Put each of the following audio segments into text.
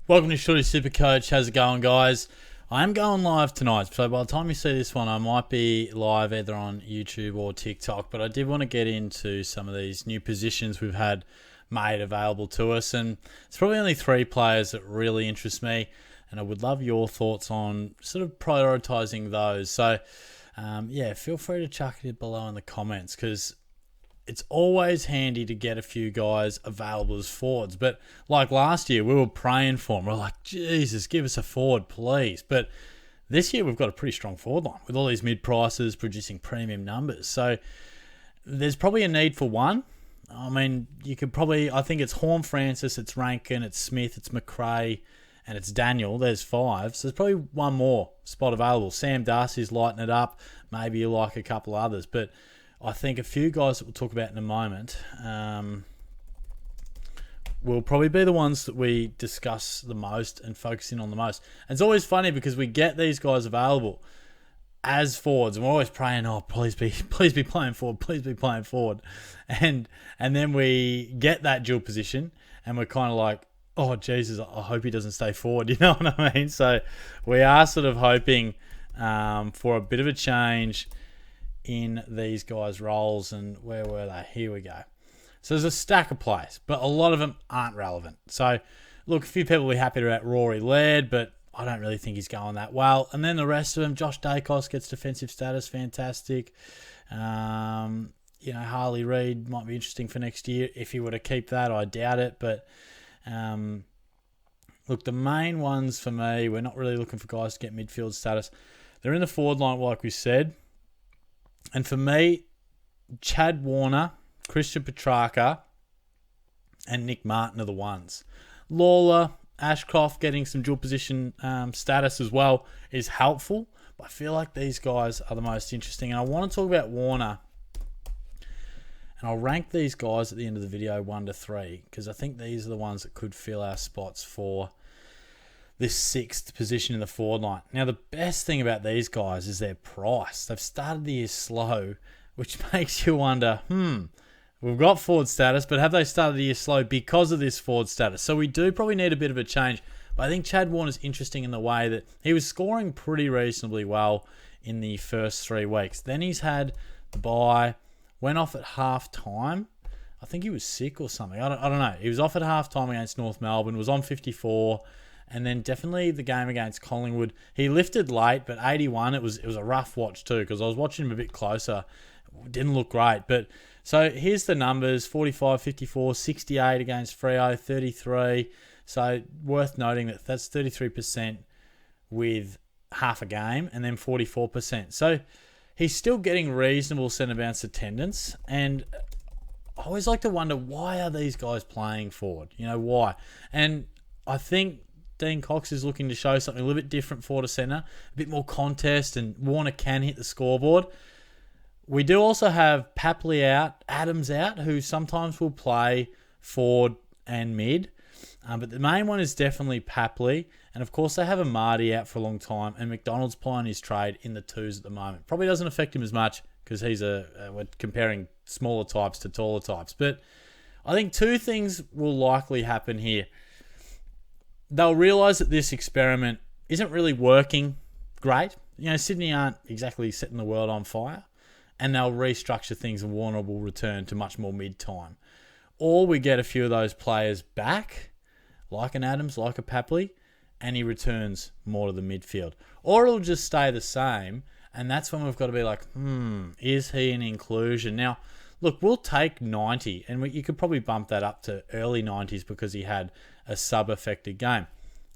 Welcome to Shorty SuperCoach. How's it going, guys? I am going live tonight, so by the time you see this one, I might be live either on YouTube or TikTok, but I did want to get into some of these new positions we've had made available to us, and it's probably only 3 players that really interest me, and I would love your thoughts on sort of prioritising those. So, feel free to chuck it below in the comments, because it's always handy to get a few guys available as forwards. But like last year, we were praying for them. We're like, Jesus, give us a forward, please. But this year, we've got a pretty strong forward line with all these mid-prices producing premium numbers. So there's probably a need for one. I mean, I think it's Horn Francis, it's Rankin, it's Smith, it's McRae, and it's Daniel. There's 5. So there's probably one more spot available. Sam Darcy's lighting it up. Maybe you like a couple others. But I think a few guys that we'll talk about in a moment will probably be the ones that we discuss the most and focus in on the most. And it's always funny because we get these guys available as forwards, and we're always praying, "Oh, please be playing forward, please be playing forward," and then we get that dual position, and we're kind of like, "Oh, Jesus, I hope he doesn't stay forward." You know what I mean? So we are sort of hoping for a bit of a change in these guys' roles. And where were they? Here we go. So there's a stack of players, but a lot of them aren't relevant. So look, a few people will be happy about Rory Laird, but I don't really think he's going that well. And then the rest of them, Josh Dacos gets defensive status, fantastic. Harley Reid might be interesting for next year. If he were to keep that, I doubt it. But look, the main ones for me, we're not really looking for guys to get midfield status. They're in the forward line, like we said. And for me, Chad Warner, Christian Petracca, and Nick Martin are the ones. Lawler, Ashcroft getting some dual position status as well is helpful. But I feel like these guys are the most interesting. And I want to talk about Warner. And I'll rank these guys at the end of the video 1 to 3, because I think these are the ones that could fill our spots for this 6th position in the forward line. Now, the best thing about these guys is their price. They've started the year slow, which makes you wonder, we've got forward status, but have they started the year slow because of this forward status? So we do probably need a bit of a change. But I think Chad Warner's interesting in the way that he was scoring pretty reasonably well in the first 3 weeks. Then he's had the bye, went off at half-time. I think he was sick or something. I don't know. He was off at half-time against North Melbourne, was on 54. And then definitely the game against Collingwood, he lifted late, but 81, it was a rough watch too, because I was watching him a bit closer. It didn't look great. But so here's the numbers: 45, 54, 68 against Freo, 33. So worth noting that that's 33% with half a game, and then 44%. So he's still getting reasonable centre bounce attendance. And I always like to wonder, why are these guys playing forward? Why? And I think Dean Cox is looking to show something a little bit different forward to centre, a bit more contest, and Warner can hit the scoreboard. We do also have Papley out, Adams out, who sometimes will play forward and mid. But the main one is definitely Papley. And of course, they have Amadi out for a long time, and McDonald's plying his trade in the 2s at the moment. Probably doesn't affect him as much because we're comparing smaller types to taller types. But I think 2 things will likely happen here. They'll realise that this experiment isn't really working great. Sydney aren't exactly setting the world on fire. And they'll restructure things, and Warner will return to much more mid-time. Or we get a few of those players back, like an Adams, like a Papley, and he returns more to the midfield. Or it'll just stay the same, and that's when we've got to be like, is he an inclusion? Now, look, we'll take 90, and you could probably bump that up to early 90s because he had a sub-affected game.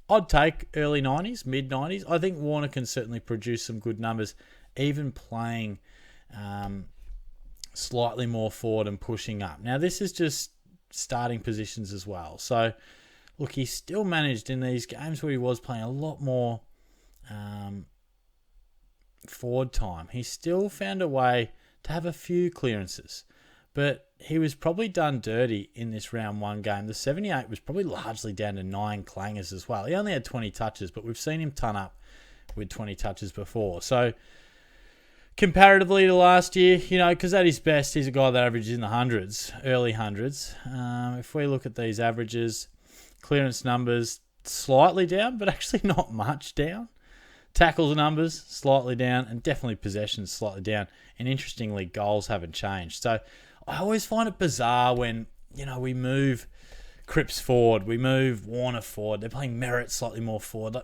I'd take early 90s, mid-90s. I think Warner can certainly produce some good numbers, even playing slightly more forward and pushing up. Now, this is just starting positions as well. So, look, he still managed in these games where he was playing a lot more forward time. He still found a way to have a few clearances. But he was probably done dirty in this round 1 game. The 78 was probably largely down to 9 clangers as well. He only had 20 touches, but we've seen him ton up with 20 touches before. So comparatively to last year, because at his best, he's a guy that averages in the hundreds, early hundreds. If we look at these averages, clearance numbers, slightly down, but actually not much down. Tackles numbers slightly down, and definitely possessions slightly down. And interestingly, goals haven't changed. So I always find it bizarre when, we move Cripps forward, we move Warner forward. They're playing Merritt slightly more forward.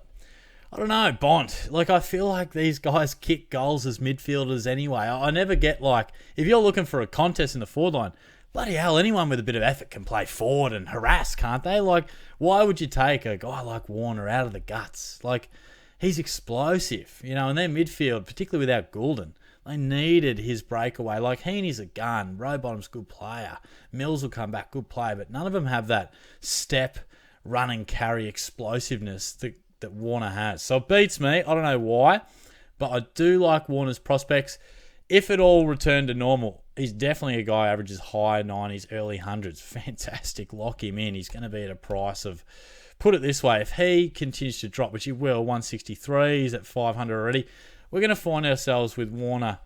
I don't know, Bont. I feel like these guys kick goals as midfielders anyway. I never get if you're looking for a contest in the forward line, bloody hell, anyone with a bit of effort can play forward and harass, can't they? Why would you take a guy like Warner out of the guts? He's explosive, and their midfield, particularly without Goulden, they needed his breakaway. Heaney's a gun, Rowbottom's a good player, Mills will come back, good player, but none of them have that step, run and carry explosiveness that Warner has. So it beats me. I don't know why, but I do like Warner's prospects. If it all returned to normal, he's definitely a guy who averages high 90s, early 100s. Fantastic. Lock him in. He's going to be at a price of, put it this way, if he continues to drop, which he will, 163, he's at 500 already, we're going to find ourselves with Warner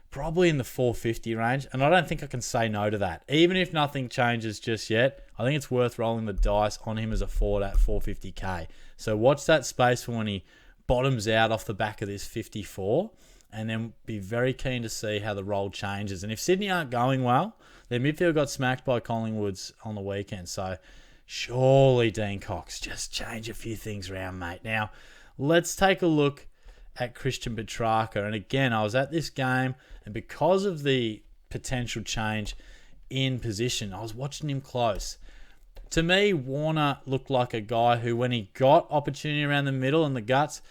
probably in the 450 range, and I don't think I can say no to that. Even if nothing changes just yet, I think it's worth rolling the dice on him as a forward at 450k. So watch that space for when he bottoms out off the back of this 54, and then be very keen to see how the role changes. And if Sydney aren't going well, their midfield got smacked by Collingwood's on the weekend, so surely Dean Cox, just change a few things around, mate. Now, let's take a look at Christian Petracca. And again, I was at this game, and because of the potential change in position, I was watching him close. To me, Warner looked like a guy who, when he got opportunity around the middle and the guts,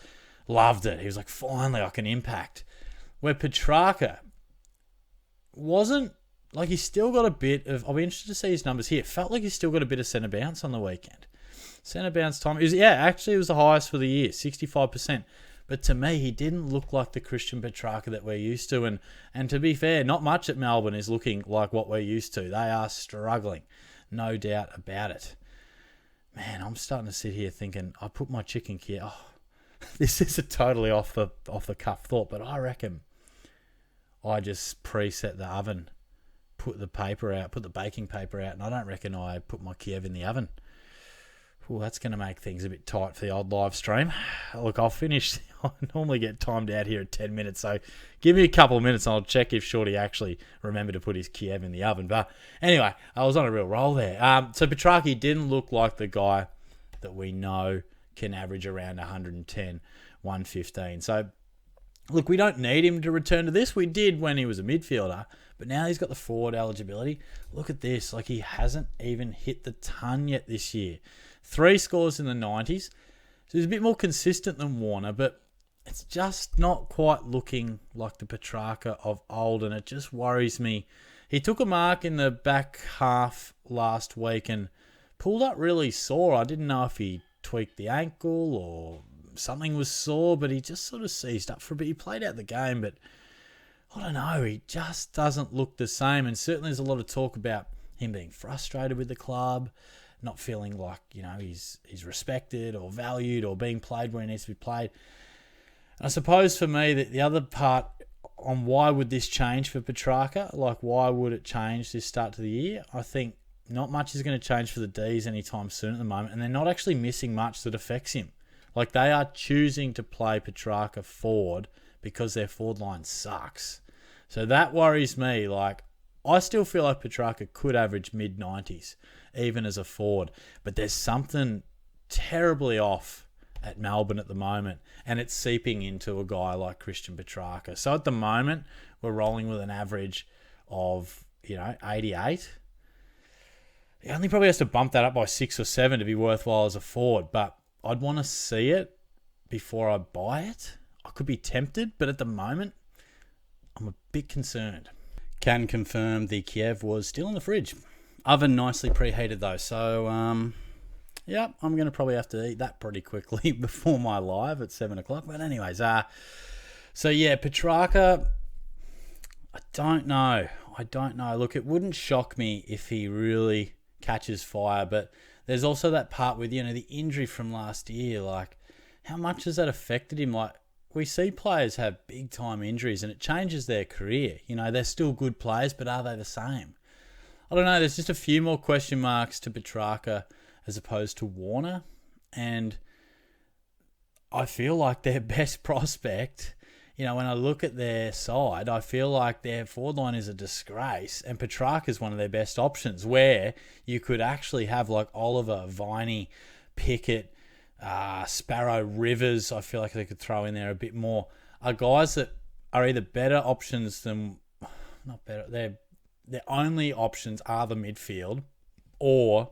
loved it. He was like, finally, I can impact. Where Petracca wasn't, he's still got a bit of, I'll be interested to see his numbers here. It felt like he's still got a bit of centre bounce on the weekend. Centre bounce time, it was the highest for the year, 65%. But to me, he didn't look like the Christian Petracca that we're used to. And to be fair, not much at Melbourne is looking like what we're used to. They are struggling, no doubt about it. Man, I'm starting to sit here thinking, I put my chicken here. Oh, this is a totally off the cuff thought, but I reckon I just preset the oven, put the baking paper out, and I don't reckon I put my Kiev in the oven. Well, that's going to make things a bit tight for the old live stream. Look, I'll finish. I normally get timed out here at 10 minutes, so give me a couple of minutes and I'll check if Shorty actually remembered to put his Kiev in the oven. But anyway, I was on a real roll there. So Petracca didn't look like the guy that we know can average around 110, 115. So, look, we don't need him to return to this. We did when he was a midfielder, but now he's got the forward eligibility. Look at this. He hasn't even hit the ton yet this year. 3 scores in the 90s. So he's a bit more consistent than Warner, but it's just not quite looking like the Petracca of old, and it just worries me. He took a mark in the back half last week and pulled up really sore. I didn't know if he tweaked the ankle or something was sore, but he just sort of seized up for a bit. He played out the game, but I don't know. He just doesn't look the same, and certainly there's a lot of talk about him being frustrated with the club, not feeling like, he's respected or valued or being played where he needs to be played. And I suppose for me, that the other part on why would this change for Petracca, why would it change this start to the year? I think not much is going to change for the Ds anytime soon at the moment, and they're not actually missing much that affects him. They are choosing to play Petracca forward because their forward line sucks. So that worries me. I still feel like Petracca could average mid-90s, even as a forward. But there's something terribly off at Melbourne at the moment, and it's seeping into a guy like Christian Petracca. So at the moment, we're rolling with an average of, 88. He only probably has to bump that up by 6 or 7 to be worthwhile as a forward, but I'd want to see it before I buy it. I could be tempted, but at the moment, I'm a bit concerned. Can confirm the Kiev was still in the fridge. Oven nicely preheated though, so I'm going to probably have to eat that pretty quickly before my live at 7 o'clock. But anyways, Petracca, I don't know. Look, it wouldn't shock me if he really catches fire, but there's also that part with, the injury from last year. How much has that affected him? We see players have big time injuries and it changes their career. They're still good players, but are they the same? I don't know. There's just a few more question marks to Petracca as opposed to Warner. And I feel like their best prospect, when I look at their side, I feel like their forward line is a disgrace, and Petracca is one of their best options, where you could actually have like Oliver, Viney, Pickett, Sparrow, Rivers. I feel like they could throw in there a bit more. Are guys that are either better options than, not better, their only options are the midfield, or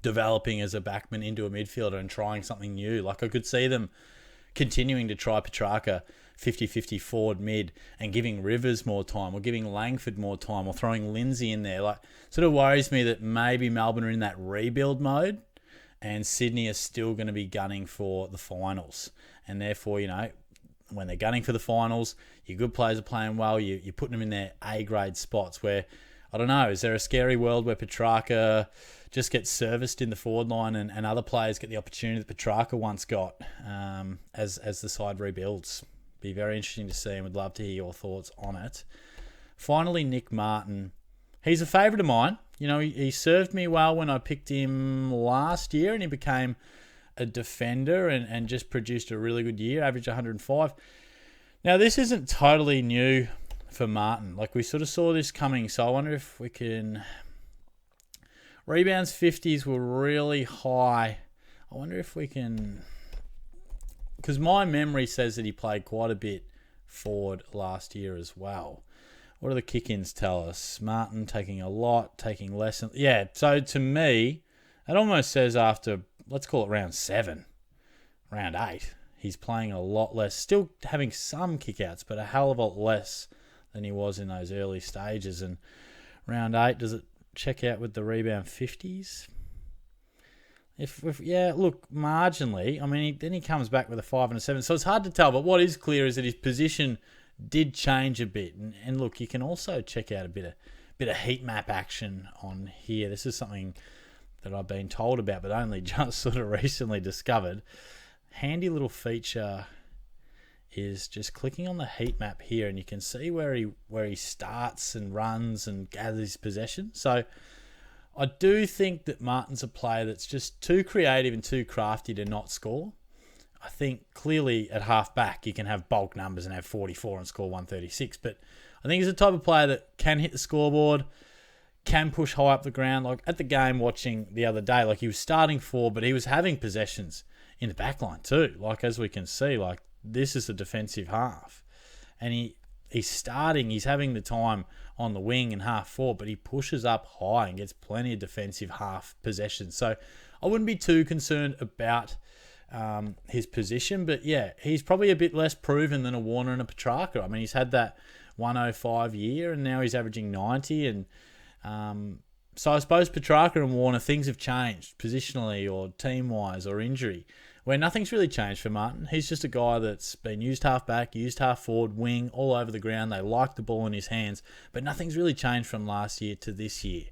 developing as a backman into a midfielder and trying something new. Like, I could see them continuing to try Petracca 50-50 forward mid and giving Rivers more time, or giving Langford more time, or throwing Lindsay in there. Like, sort of worries me that maybe Melbourne are in that rebuild mode and Sydney are still going to be gunning for the finals. And therefore, when they're gunning for the finals, your good players are playing well, you're putting them in their A-grade spots where, I don't know, is there a scary world where Petracca just gets serviced in the forward line and other players get the opportunity that Petracca once got as the side rebuilds? Be very interesting to see, and would love to hear your thoughts on it. Finally, Nick Martin. He's a favourite of mine. He served me well when I picked him last year, and he became a defender and just produced a really good year, average 105. Now, this isn't totally new for Martin. Like, we sort of saw this coming, so I wonder if we can... Rebounds 50s were really high. I wonder if we can... Because my memory says that he played quite a bit forward last year as well. What do the kick-ins tell us? Martin taking a lot, taking less. Yeah, so to me, it almost says after, let's call it round 7, round 8, he's playing a lot less. Still having some kick-outs, but a hell of a lot less than he was in those early stages. And round 8, does it check out with the rebound 50s? Yeah, look, marginally. I mean, then he comes back with a 5 and a 7. So it's hard to tell. But what is clear is that his position did change a bit. And look, you can also check out a bit of heat map action on here. This is something that I've been told about, but only just sort of recently discovered. Handy little feature is just clicking on the heat map here, and you can see where he starts and runs and gathers possession. So I do think that Martin's a player that's just too creative and too crafty to not score. I think clearly at half-back you can have bulk numbers and have 44 and score 136, but I think he's the type of player that can hit the scoreboard, can push high up the ground. Like at the game watching the other day, like he was starting 4, but he was having possessions in the back line too. Like as we can see, like this is a defensive half. And he's having the time on the wing in half forward, but he pushes up high and gets plenty of defensive half possession. So I wouldn't be too concerned about his position, but yeah, he's probably a bit less proven than a Warner and a Petracca. I mean, he's had that 105 year and now he's averaging 90. And so I suppose Petracca and Warner, things have changed positionally or team-wise or injury, where nothing's really changed for Martin. He's just a guy that's been used half-back, used half-forward, wing, all over the ground. They like the ball in his hands, but nothing's really changed from last year to this year.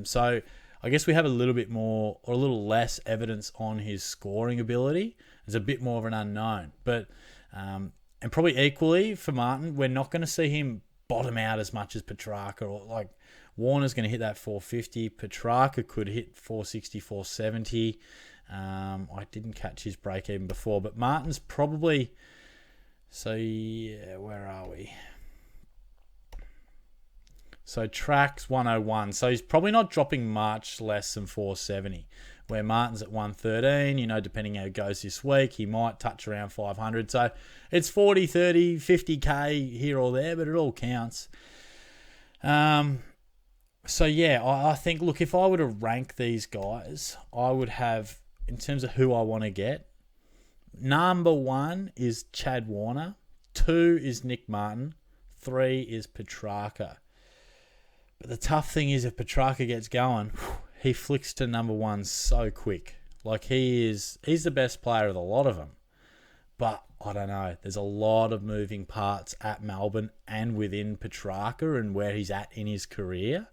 So I guess we have a little bit more or a little less evidence on his scoring ability. It's a bit more of an unknown. But and probably equally for Martin, we're not going to see him bottom out as much as Petracca, or like Warner's going to hit that 450. Petracca could hit 460, 470. I didn't catch his break even before, but Martin's probably... So, yeah, where are we? So, tracks 101. So, he's probably not dropping much less than 470, where Martin's at 113. Depending how it goes this week, he might touch around 500. So, it's 40, 30, 50K here or there, but it all counts. So, yeah, I think, look, if I were to rank these guys, I would have... In terms of who I want to get, number 1 is Chad Warner, 2 is Nick Martin, 3 is Petracca. But the tough thing is if Petracca gets going, he flicks to number 1 so quick. Like he's the best player of the lot of them. But I don't know, there's a lot of moving parts at Melbourne and within Petracca and where he's at in his career.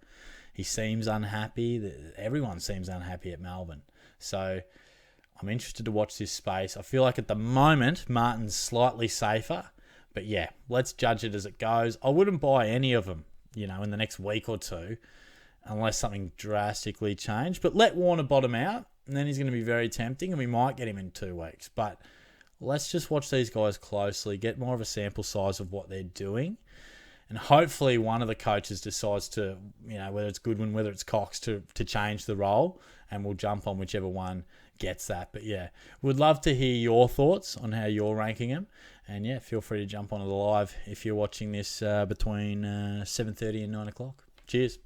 He seems unhappy. Everyone seems unhappy at Melbourne. So I'm interested to watch this space. I feel like at the moment, Martin's slightly safer. But yeah, let's judge it as it goes. I wouldn't buy any of them, in the next week or two, unless something drastically changed. But let Warner bottom out. and then he's going to be very tempting, and we might get him in 2 weeks. But let's just watch these guys closely, get more of a sample size of what they're doing, and hopefully one of the coaches decides to, whether it's Goodwin, whether it's Cox, to change the role, and we'll jump on whichever one gets that. But yeah, would love to hear your thoughts on how you're ranking them. And yeah, feel free to jump onto the live if you're watching this between 7:30 and 9 o'clock. Cheers.